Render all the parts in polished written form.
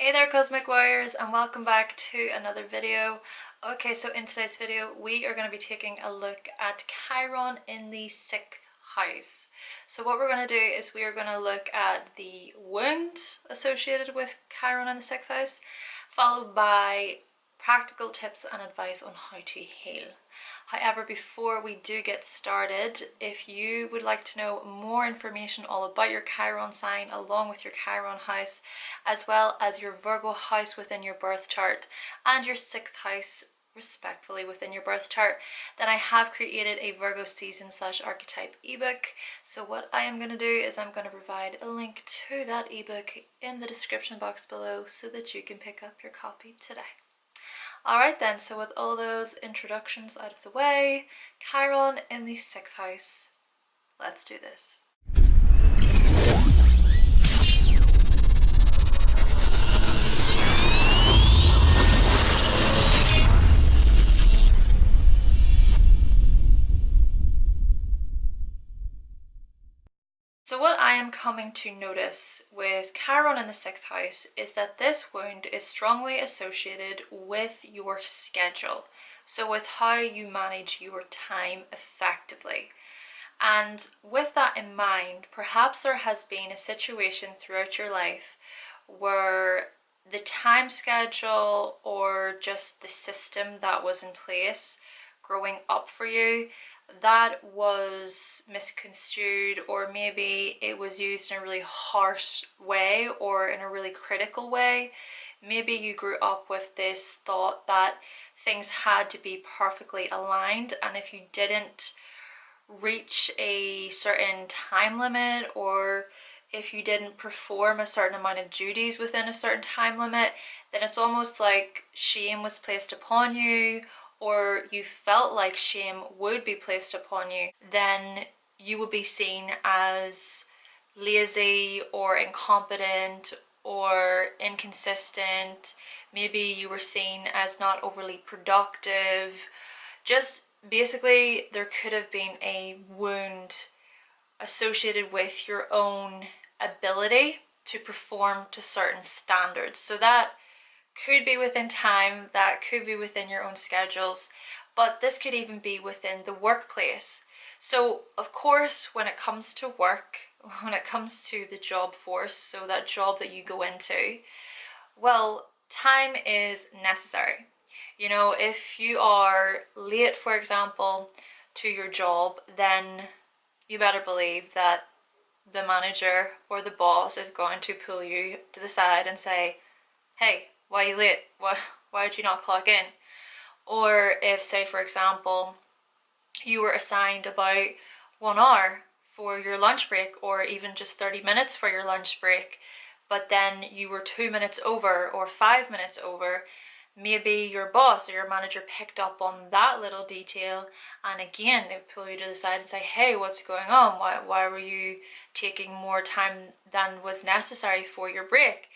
Hey there Cosmic Warriors, and welcome back to another video. Okay, so in today's video we are going to be taking a look at Chiron in the 6th house. So what we're going to do is we are going to look at the wound associated with Chiron in the 6th house, followed by practical tips and advice on how to heal. However, before we do get started, if you would like to know more information all about your Chiron sign along with your Chiron house, as well as your Virgo house within your birth chart and your 6th house respectfully within your birth chart, then I have created a Virgo season / archetype ebook. So what I am going to do is I'm going to provide a link to that ebook in the description box below so that you can pick up your copy today. Alright then, so with all those introductions out of the way, Chiron in the 6th house, let's do this. So what I am coming to notice with Chiron in the 6th house is that this wound is strongly associated with your schedule. So with how you manage your time effectively. And with that in mind, perhaps there has been a situation throughout your life where the time schedule or just the system that was in place growing up for you, that was misconstrued, or maybe it was used in a really harsh way or in a really critical way. Maybe you grew up with this thought that things had to be perfectly aligned, and if you didn't reach a certain time limit, or if you didn't perform a certain amount of duties within a certain time limit, then it's almost like shame was placed upon you, or you felt like shame would be placed upon you. Then you would be seen as lazy or incompetent or inconsistent. Maybe you were seen as not overly productive. Just basically there could have been a wound associated with your own ability to perform to certain standards. So that could be within time, that could be within your own schedules, but this could even be within the workplace. So of course, when it comes to work, when it comes to the job force, so that job that you go into, well, time is necessary. You know, if you are late, for example, to your job, then you better believe that the manager or the boss is going to pull you to the side and say, hey, why are you late? Why did you not clock in? Or if, say for example, you were assigned about 1 hour for your lunch break, or even just 30 minutes for your lunch break, but then you were 2 minutes over or 5 minutes over, maybe your boss or your manager picked up on that little detail, and again they pull you to the side and say, hey, what's going on? Why were you taking more time than was necessary for your break?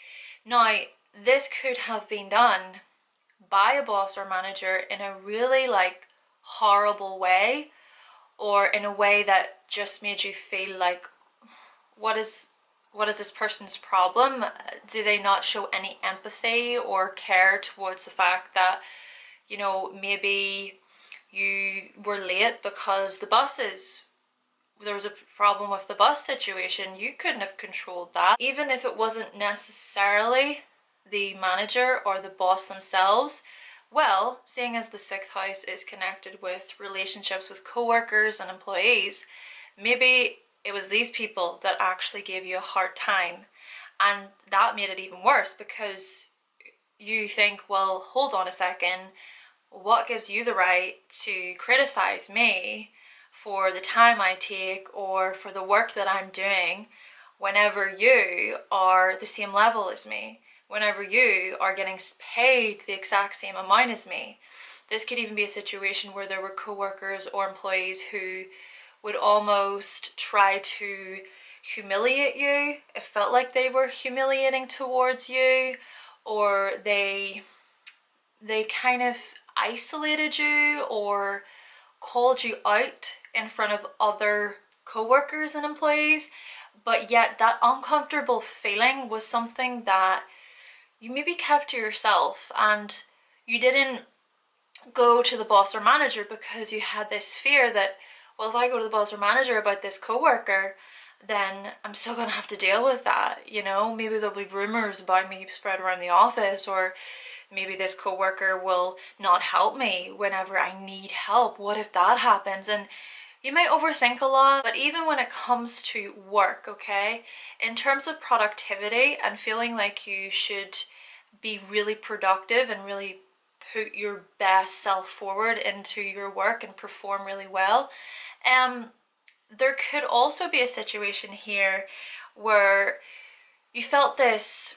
Now, this could have been done by a boss or manager in a really horrible way, or in a way that just made you feel like, what is this person's problem? Do they not show any empathy or care towards the fact that, you know, maybe you were late because there was a problem with the bus situation. You couldn't have controlled that. Even if it wasn't necessarily the manager or the boss themselves, well, seeing as the 6th house is connected with relationships with co-workers and employees, maybe it was these people that actually gave you a hard time, and that made it even worse because you think, well, hold on a second, what gives you the right to criticize me for the time I take or for the work that I'm doing whenever you are the same level as me, whenever you are getting paid the exact same amount as me? This could even be a situation where there were co-workers or employees who would almost try to humiliate you. It felt like they were humiliating towards you, or they kind of isolated you or called you out in front of other co-workers and employees, but yet that uncomfortable feeling was something that you maybe kept to yourself and you didn't go to the boss or manager because you had this fear that, well, if I go to the boss or manager about this coworker, then I'm still gonna have to deal with that, you know? Maybe there'll be rumors about me spread around the office, or maybe this coworker will not help me whenever I need help. What if that happens? And you might overthink a lot, but even when it comes to work, okay, in terms of productivity and feeling like you should be really productive and really put your best self forward into your work and perform really well, there could also be a situation here where you felt these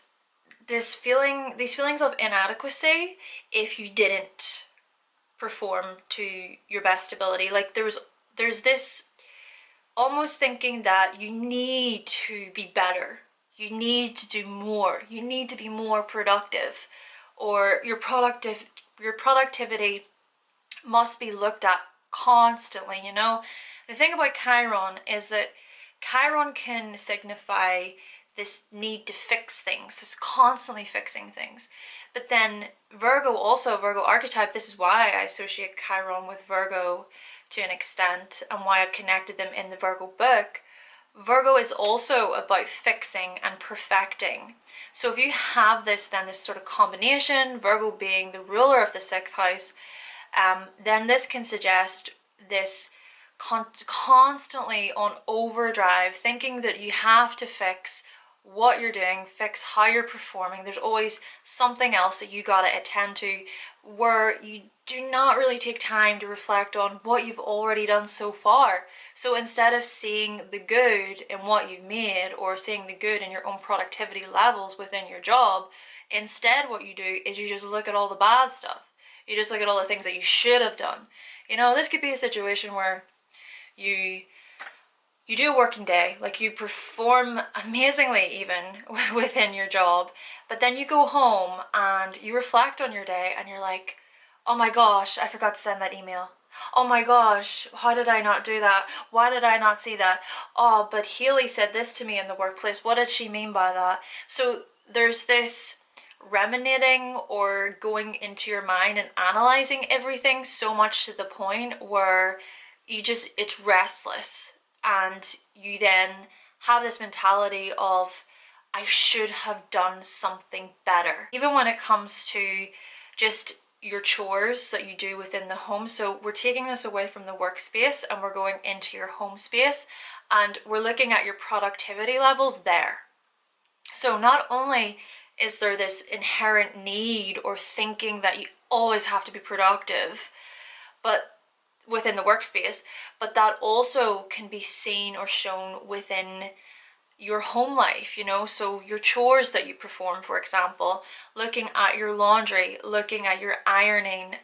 feelings of inadequacy if you didn't perform to your best ability. Like there's this almost thinking that you need to be better, you need to do more, you need to be more productive, or your productivity must be looked at constantly, you know? The thing about Chiron is that Chiron can signify this need to fix things, this constantly fixing things. But then Virgo archetype, this is why I associate Chiron with Virgo to an extent, and why I've connected them in the Virgo book. Virgo is also about fixing and perfecting. So if you have this sort of combination, Virgo being the ruler of the sixth house, then this can suggest this constantly on overdrive, thinking that you have to fix what you're doing, fix how you're performing. There's always something else that you gotta attend to, where you do not really take time to reflect on what you've already done so far. So instead of seeing the good in what you've made, or seeing the good in your own productivity levels within your job, instead what you do is you just look at all the bad stuff. You just look at all the things that you should have done. You know, this could be a situation where you do a working day, like you perform amazingly even within your job, but then you go home and you reflect on your day and you're like, oh my gosh, I forgot to send that email. Oh my gosh, how did I not do that? Why did I not see that? Oh, but Healy said this to me in the workplace. What did she mean by that? So there's this ruminating, or going into your mind and analyzing everything so much to the point where it's restless, and you then have this mentality of, I should have done something better. Even when it comes to just your chores that you do within the home. So we're taking this away from the workspace and we're going into your home space, and we're looking at your productivity levels there. So not only is there this inherent need or thinking that you always have to be productive, but within the workspace, but that also can be seen or shown within your home life, you know? So your chores that you perform, for example, looking at your laundry, looking at your ironing,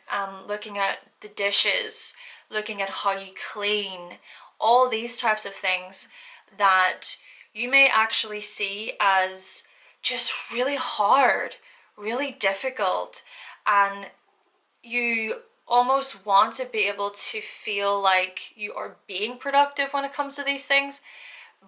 looking at the dishes, looking at how you clean, all these types of things that you may actually see as just really hard, really difficult, and you almost want to be able to feel like you are being productive when it comes to these things.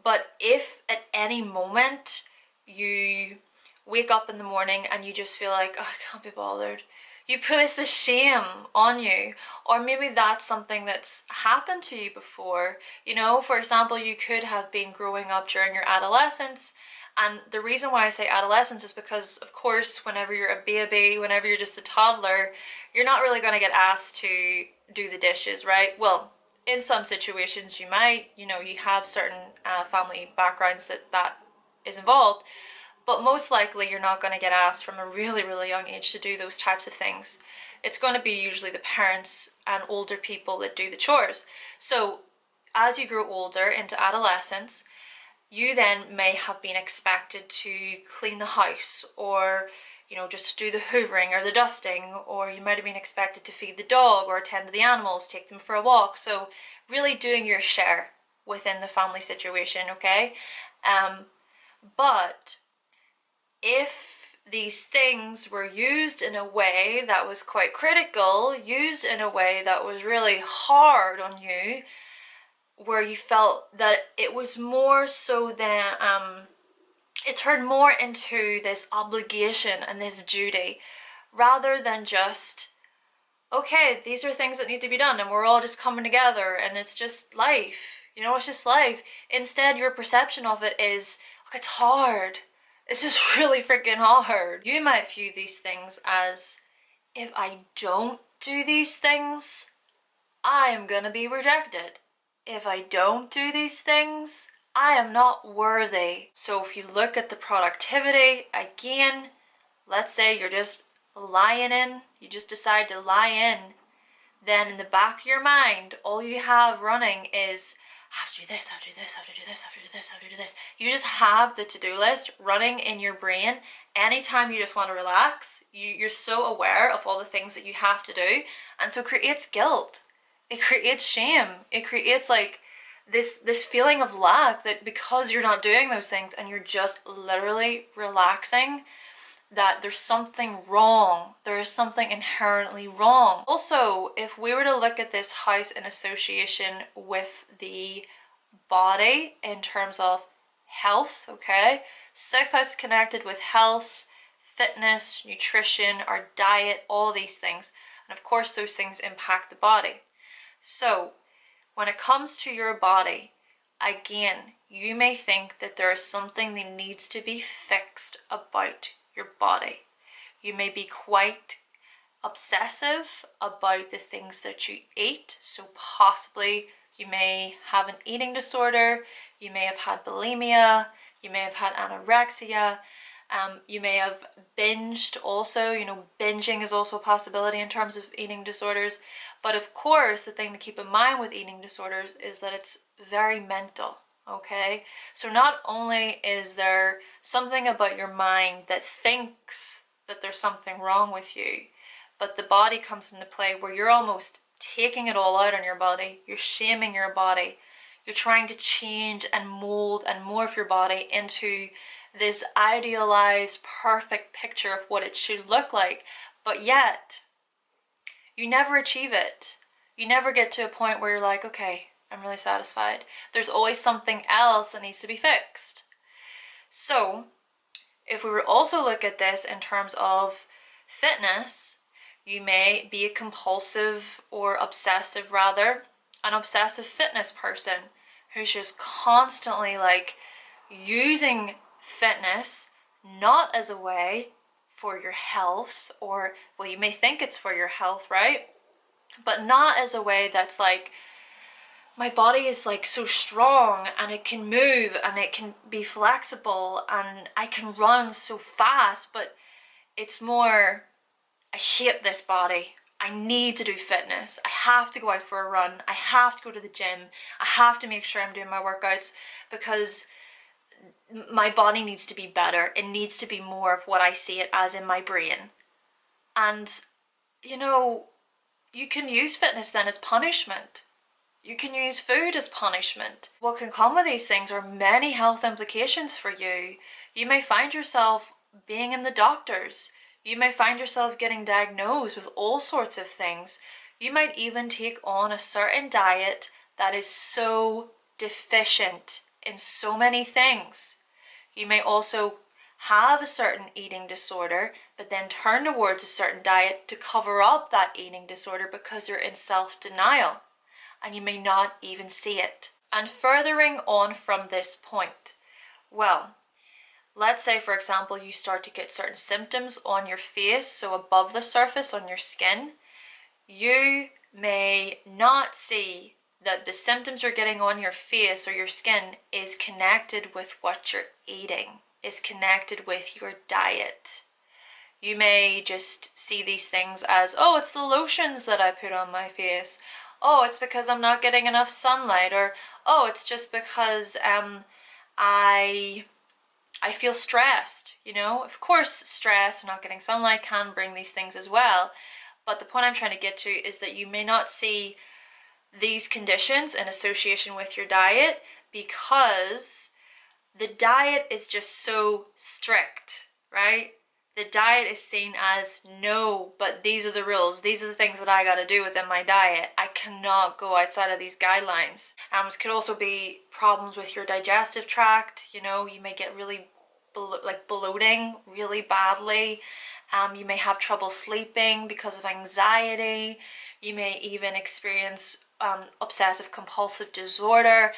But if at any moment you wake up in the morning and you just feel like, oh, I can't be bothered, you place the shame on you. Or maybe that's something that's happened to you before. You know, for example, you could have been growing up during your adolescence. And the reason why I say adolescence is because, of course, whenever you're a baby, whenever you're just a toddler, you're not really going to get asked to do the dishes, right? Well, in some situations you might, you know, you have certain family backgrounds that is involved, but most likely you're not going to get asked from a really, really young age to do those types of things. It's going to be usually the parents and older people that do the chores. So as you grow older into adolescence, you then may have been expected to clean the house, or, you know, just do the hoovering or the dusting, or you might have been expected to feed the dog or attend to the animals, take them for a walk. So really doing your share within the family situation, okay? But if these things were used in a way that was quite critical, used in a way that was really hard on you, where you felt that it was more so than it turned more into this obligation and this duty rather than just, okay, these are things that need to be done and we're all just coming together and it's just life. You know, it's just life. Instead, your perception of it is, look, it's hard. It's just really freaking hard. You might view these things as, if I don't do these things, I am gonna be rejected. If I don't do these things, I am not worthy. So if you look at the productivity, again, let's say you're just lying in, you just decide to lie in, then in the back of your mind, all you have running is, I have to do this, I have to do this, I have to do this, I have to do this, I have to do this. You just have the to-do list running in your brain. Anytime you just want to relax, you're so aware of all the things that you have to do, and so it creates guilt. It creates shame. It creates like this feeling of lack, that because you're not doing those things and you're just literally relaxing, that there's something wrong. There is something inherently wrong. Also, if we were to look at this house in association with the body in terms of health, okay? Sixth house connected with health, fitness, nutrition, our diet, all these things. And of course, those things impact the body. So when it comes to your body, again, you may think that there is something that needs to be fixed about your body. You may be quite obsessive about the things that you eat. So possibly you may have an eating disorder, you may have had bulimia, you may have had anorexia, you may have binged also. You know, binging is also a possibility in terms of eating disorders. But of course, the thing to keep in mind with eating disorders is that it's very mental, okay? So not only is there something about your mind that thinks that there's something wrong with you, but the body comes into play where you're almost taking it all out on your body. You're shaming your body. You're trying to change and mold and morph your body into this idealized, perfect picture of what it should look like, but yet you never achieve it. You never get to a point where you're like, okay, I'm really satisfied. There's always something else that needs to be fixed. So if we were also look at this in terms of fitness, you may be a compulsive or obsessive, rather, an obsessive fitness person who's just constantly like using fitness not as a way for your health, or, well, you may think it's for your health, right? But not as a way that's like, my body is like so strong and it can move and it can be flexible and I can run so fast, but it's more, I hate this body. I need to do fitness. I have to go out for a run. I have to go to the gym. I have to make sure I'm doing my workouts because my body needs to be better. It needs to be more of what I see it as in my brain. And, you know, you can use fitness then as punishment. You can use food as punishment. What can come with these things are many health implications for you. You may find yourself being in the doctors. You may find yourself getting diagnosed with all sorts of things. You might even take on a certain diet that is so deficient in so many things. You may also have a certain eating disorder, but then turn towards a certain diet to cover up that eating disorder because you're in self-denial, and you may not even see it. And furthering on from this point, well, let's say, for example, you start to get certain symptoms on your face, so above the surface on your skin. You may not see that the symptoms you're getting on your face or your skin is connected with what you're eating, is connected with your diet. You may just see these things as, oh, it's the lotions that I put on my face. Oh, it's because I'm not getting enough sunlight. Or, oh, it's just because I feel stressed, you know. Of course, stress and not getting sunlight can bring these things as well. But the point I'm trying to get to is that you may not see these conditions in association with your diet because the diet is just so strict, right? The diet is seen as, no, but these are the rules. These are the things that I got to do within my diet. I cannot go outside of these guidelines. This could also be problems with your digestive tract. You know, you may get really like bloating really badly. You may have trouble sleeping because of anxiety. You may even experience obsessive compulsive disorder.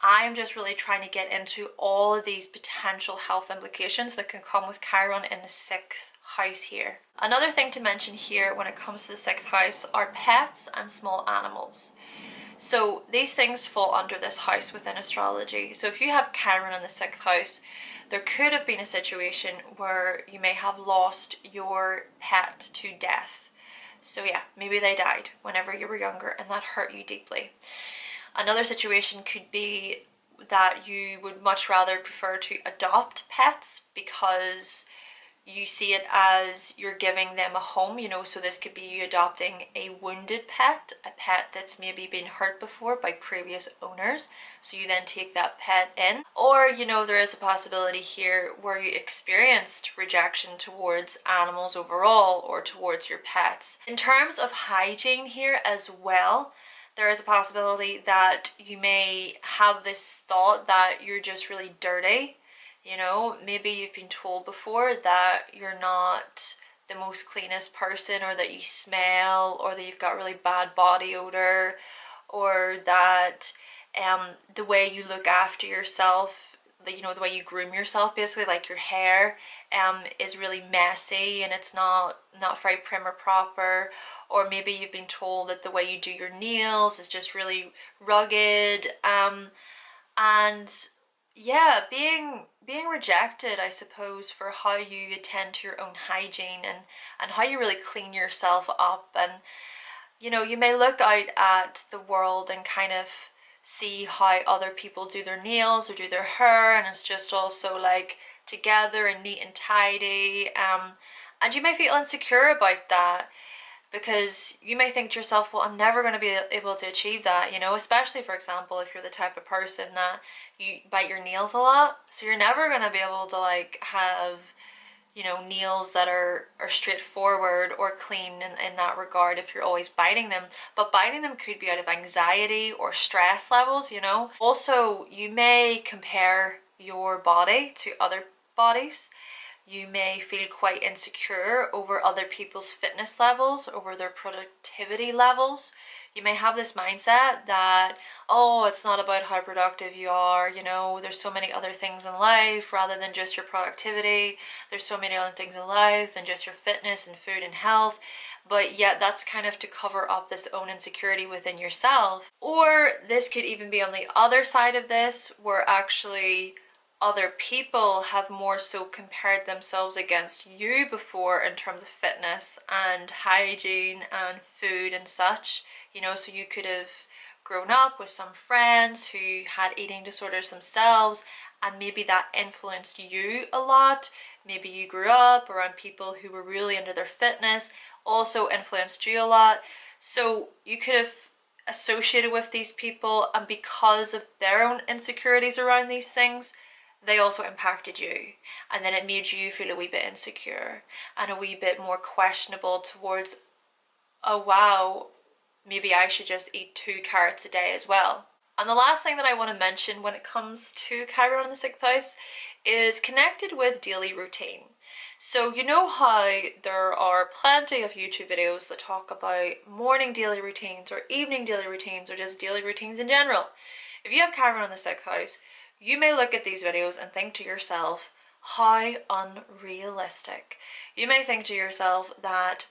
I'm just really trying to get into all of these potential health implications that can come with Chiron in the 6th house here. Another thing to mention here when it comes to the 6th house are pets and small animals. So these things fall under this house within astrology. So if you have Chiron in the 6th house, there could have been a situation where you may have lost your pet to death. So yeah, maybe they died whenever you were younger and that hurt you deeply. Another situation could be that you would much rather prefer to adopt pets because you see it as you're giving them a home, you know, so this could be you adopting a wounded pet, a pet that's maybe been hurt before by previous owners, so you then take that pet in. Or, you know, there is a possibility here where you experienced rejection towards animals overall or towards your pets. In terms of hygiene here as well, there is a possibility that you may have this thought that you're just really dirty. You know, maybe you've been told before that you're not the most cleanest person, or that you smell, or that you've got really bad body odor, or that the way you look after yourself, you know, the way you groom yourself, basically, like your hair is really messy and it's not very prim or proper. Or maybe you've been told that the way you do your nails is just really rugged, and yeah, being rejected, I suppose, for how you attend to your own hygiene and how you really clean yourself up. And you know, you may look out at the world and kind of see how other people do their nails or do their hair, and it's just also like together and neat and tidy, and you may feel insecure about that, because you may think to yourself, well, I'm never going to be able to achieve that, you know, especially, for example, if you're the type of person that you bite your nails a lot. So you're never going to be able to like have, you know, nails that are straightforward or clean in that regard if you're always biting them. But biting them could be out of anxiety or stress levels, you know. Also, you may compare your body to other bodies. You may feel quite insecure over other people's fitness levels, over their productivity levels. You may have this mindset that, oh, it's not about how productive you are, you know, there's so many other things in life rather than just your productivity. There's so many other things in life than just your fitness and food and health. But yet that's kind of to cover up this own insecurity within yourself. Or this could even be on the other side of this, where actually other people have more so compared themselves against you before in terms of fitness and hygiene and food and such, you know. So you could have grown up with some friends who had eating disorders themselves, and maybe that influenced you a lot. Maybe you grew up around people who were really into their fitness, also influenced you a lot. So you could have associated with these people, and because of their own insecurities around these things, they also impacted you, and then it made you feel a wee bit insecure and a wee bit more questionable towards, oh wow, maybe I should just eat 2 carrots a day as well. And the last thing that I want to mention when it comes to Chiron in the 6th house is connected with daily routine. So you know how there are plenty of YouTube videos that talk about morning daily routines or evening daily routines or just daily routines in general. If you have Chiron in the 6th house, you may look at these videos and think to yourself, how unrealistic. You may think to yourself that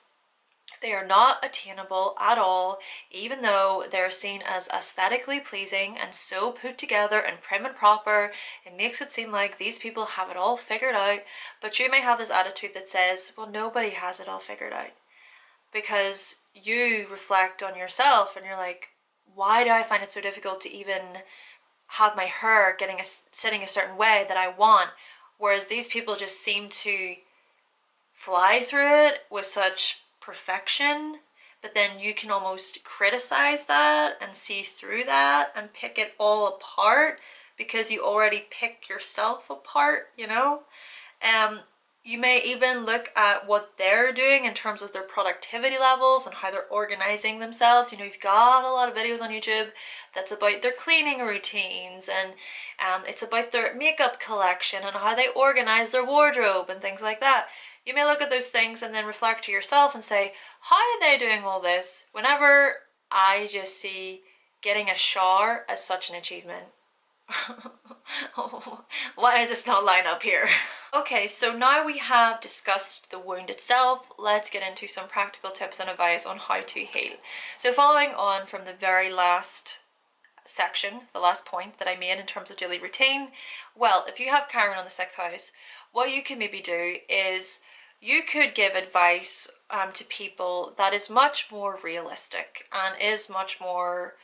they are not attainable at all, even though they're seen as aesthetically pleasing and so put together and prim and proper. It makes it seem like these people have it all figured out. But you may have this attitude that says, well, nobody has it all figured out. Because you reflect on yourself and you're like, why do I find it so difficult to even have my hair sitting a certain way that I want, whereas these people just seem to fly through it with such perfection. But then you can almost criticize that and see through that and pick it all apart because you already pick yourself apart, you know. You may even look at what they're doing in terms of their productivity levels and how they're organizing themselves. You know, you've got a lot of videos on YouTube that's about their cleaning routines, and it's about their makeup collection and how they organize their wardrobe and things like that. You may look at those things and then reflect to yourself and say, how are they doing all this? Whenever I just see getting a shower as such an achievement. Why does this not line up here? Okay, so now we have discussed the wound itself, let's get into some practical tips and advice on how to heal. So following on from the very last section, the last point that I made in terms of daily routine, well, if you have Chiron on the 6th house, what you can maybe do is you could give advice to people that is much more realistic and is much more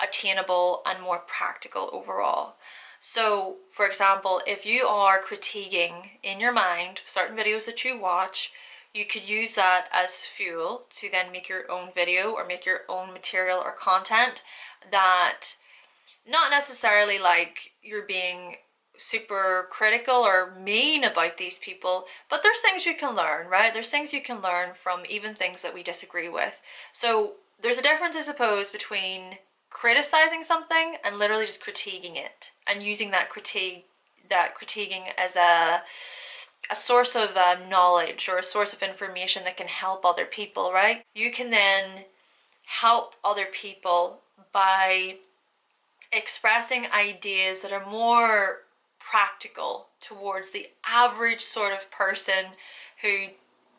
attainable and more practical overall. So for example, if you are critiquing in your mind certain videos that you watch, you could use that as fuel to then make your own video or make your own material or content that not necessarily like you're being super critical or mean about these people, but there's things you can learn, right? There's things you can learn from even things that we disagree with. So there's a difference, I suppose, between criticizing something and literally just critiquing it and using that critiquing as a source of knowledge or a source of information that can help other people, right? You can then help other people by expressing ideas that are more practical towards the average sort of person who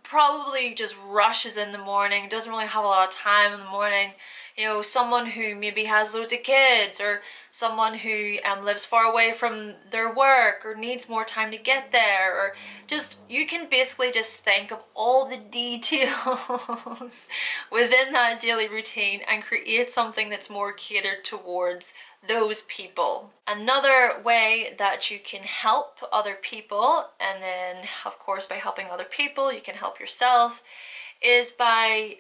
probably just rushes in the morning, doesn't really have a lot of time in the morning. You know, someone who maybe has loads of kids, or someone who lives far away from their work or needs more time to get there, or just, you can basically just think of all the details within that daily routine and create something that's more catered towards those people. Another way that you can help other people, and then of course by helping other people you can help yourself, is by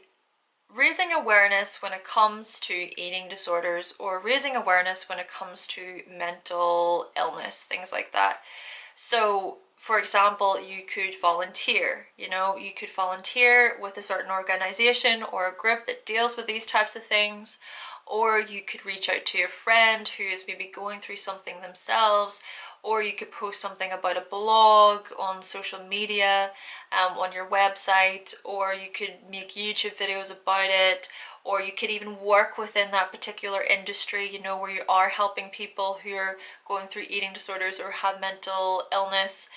raising awareness when it comes to eating disorders, or raising awareness when it comes to mental illness, things like that. So for example, you could volunteer, you know, you could volunteer with a certain organization or a group that deals with these types of things, or you could reach out to a friend who is maybe going through something themselves, or you could post something about a blog on social media, on your website, or you could make YouTube videos about it, or you could even work within that particular industry, you know, where you are helping people who are going through eating disorders or have mental illness,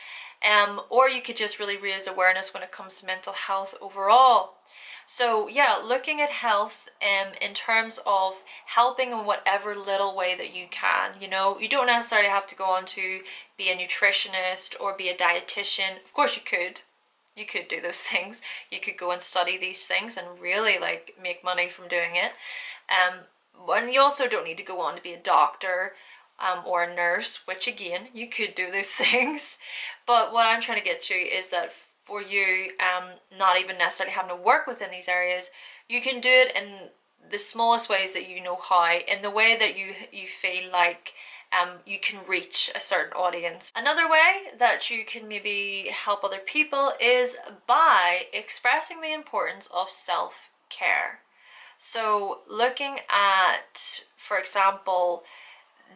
or you could just really raise awareness when it comes to mental health overall. So yeah, looking at health in terms of helping in whatever little way that you can. You know, you don't necessarily have to go on to be a nutritionist or be a dietitian. Of course you could. You could do those things. You could go and study these things and really like make money from doing it. And you also don't need to go on to be a doctor or a nurse, which again, you could do those things. But what I'm trying to get to is that for you, not even necessarily having to work within these areas, you can do it in the smallest ways that you know how, in the way that you feel like you can reach a certain audience. Another way that you can maybe help other people is by expressing the importance of self-care. So looking at, for example,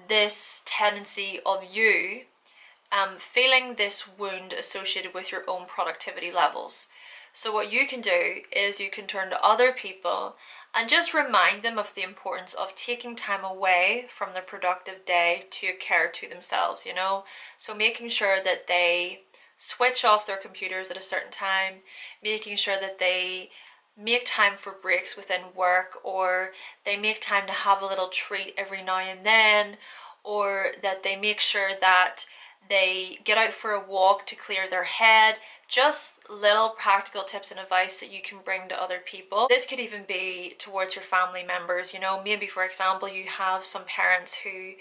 this tendency of you feeling this wound associated with your own productivity levels. So what you can do is you can turn to other people and just remind them of the importance of taking time away from their productive day to care to themselves, you know? So making sure that they switch off their computers at a certain time, making sure that they make time for breaks within work, or they make time to have a little treat every now and then, or that they make sure that they get out for a walk to clear their head. Just little practical tips and advice that you can bring to other people. This could even be towards your family members, you know, maybe for example you have some parents who,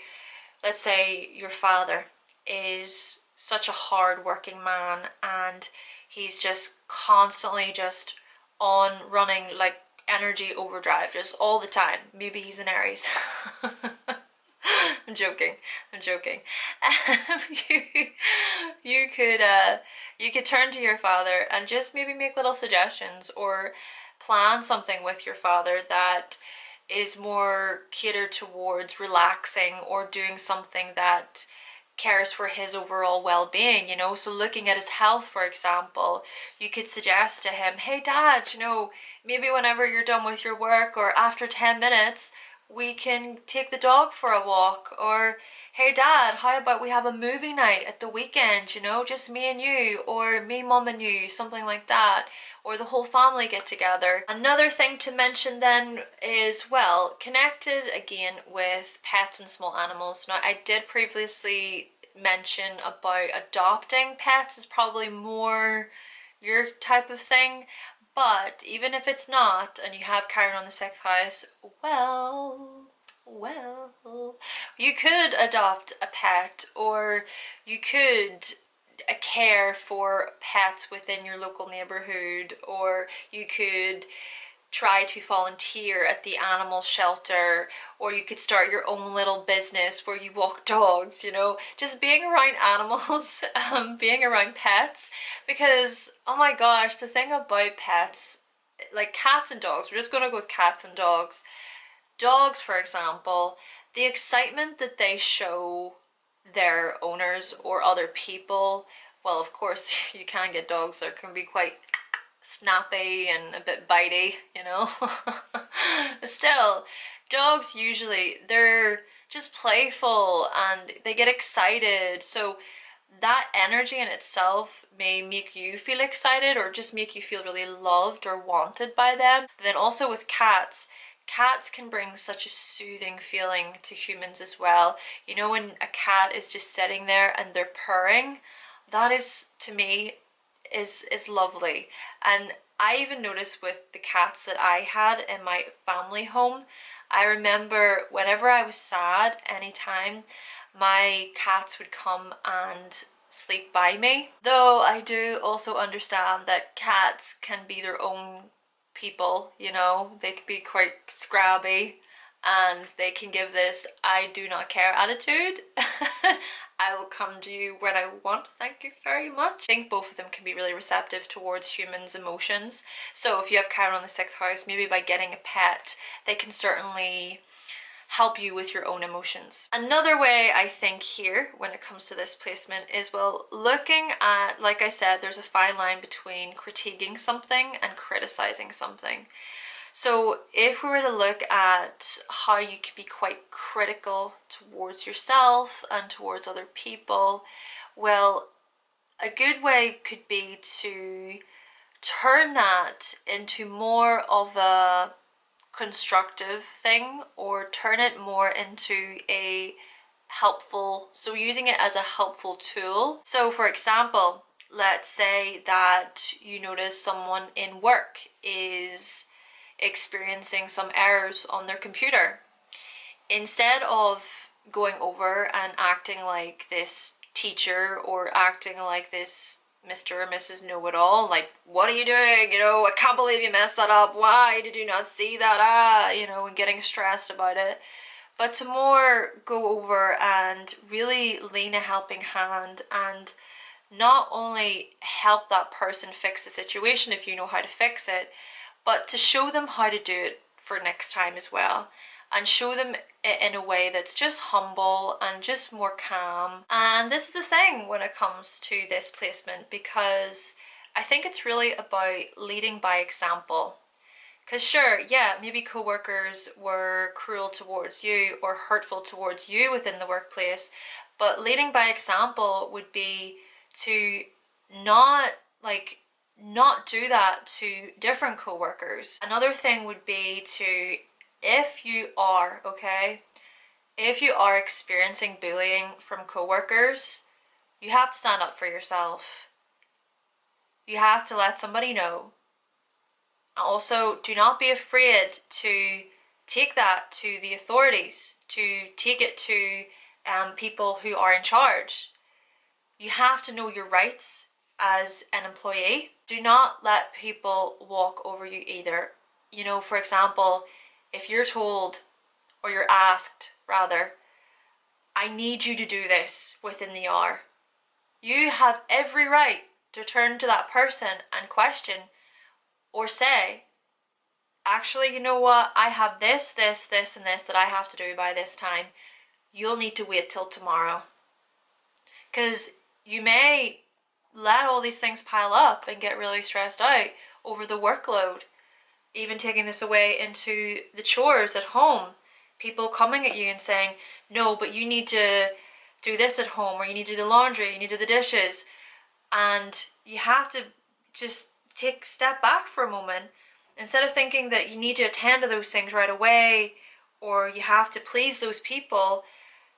let's say your father is such a hard working man and he's just constantly just on running like energy overdrive just all the time. Maybe he's an Aries. I'm joking. I'm joking. You, you could turn to your father and just maybe make little suggestions or plan something with your father that is more catered towards relaxing or doing something that cares for his overall well-being, you know. So looking at his health, for example, you could suggest to him, hey dad, you know, maybe whenever you're done with your work or after 10 minutes we can take the dog for a walk, or hey dad, how about we have a movie night at the weekend, you know, just me and you, or me, mum and you, something like that, or the whole family get together. Another thing to mention then is, well, connected again with pets and small animals. Now, I did previously mention about adopting pets is probably more your type of thing, but even if it's not and you have Chiron on the 6th house, well, you could adopt a pet, or you could care for pets within your local neighborhood, or you could try to volunteer at the animal shelter, or you could start your own little business where you walk dogs, you know, just being around animals, being around pets, because oh my gosh, the thing about pets, like cats and dogs, we're just gonna go with cats and dogs. Dogs, for example, the excitement that they show their owners or other people, well, of course, you can get dogs that can be quite snappy and a bit bitey, you know. But still, dogs usually, they're just playful and they get excited, so that energy in itself may make you feel excited or just make you feel really loved or wanted by them. But then also with cats, cats can bring such a soothing feeling to humans as well. You know, when a cat is just sitting there and they're purring, that is, to me, is lovely. And I even noticed with the cats that I had in my family home, I remember whenever I was sad, anytime, my cats would come and sleep by me. Though I do also understand that cats can be their own people, you know, they can be quite scrabby and they can give this I do not care attitude. I will come to you when I want, thank you very much. I think both of them can be really receptive towards humans' emotions. So if you have Chiron on the 6th house, maybe by getting a pet, they can certainly help you with your own emotions. Another way I think here when it comes to this placement is, well, looking at, like I said, there's a fine line between critiquing something and criticizing something. So if we were to look at how you can be quite critical towards yourself and towards other people, well, a good way could be to turn that into more of a constructive thing, or turn it more into a helpful, so using it as a helpful tool. So for example, let's say that you notice someone in work is experiencing some errors on their computer. Instead of going over and acting like this teacher or acting like this Mr. or Mrs. Know-it-all, like, what are you doing? You know, I can't believe you messed that up. Why did you not see that? Ah, you know, and getting stressed about it. But to more go over and really lean a helping hand and not only help that person fix the situation if you know how to fix it, but to show them how to do it for next time as well, and show them it in a way that's just humble and just more calm. And this is the thing when it comes to this placement, because I think it's really about leading by example. Because sure, yeah, maybe co-workers were cruel towards you or hurtful towards you within the workplace, but leading by example would be to not do that to different co-workers. Another thing would be to, if you are experiencing bullying from co-workers, you have to stand up for yourself. You have to let somebody know. Also, do not be afraid to take that to the authorities, to take it to people who are in charge. You have to know your rights as an employee. Do not let people walk over you either. You know, for example, if you're told, or you're asked rather, I need you to do this within the hour. You have every right to turn to that person and question or say, actually, you know what? I have this, this, this, and this that I have to do by this time. You'll need to wait till tomorrow. Because you may let all these things pile up and get really stressed out over the workload. Even taking this away into the chores at home. People coming at you and saying, no, but you need to do this at home, or you need to do the laundry, you need to do the dishes. And you have to just take a step back for a moment. Instead of thinking that you need to attend to those things right away, or you have to please those people,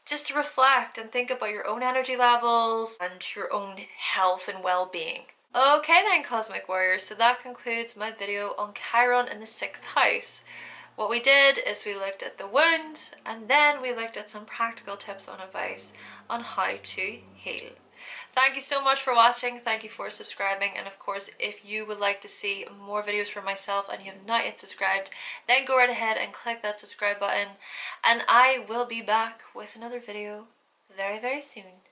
just to reflect and think about your own energy levels and your own health and well-being. Okay then, Cosmic Warriors, so that concludes my video on Chiron in the 6th house. What we did is we looked at the wound, and then we looked at some practical tips and advice on how to heal. Thank you so much for watching, thank you for subscribing, and of course if you would like to see more videos from myself and you have not yet subscribed, then go right ahead and click that subscribe button, and I will be back with another video very, very soon.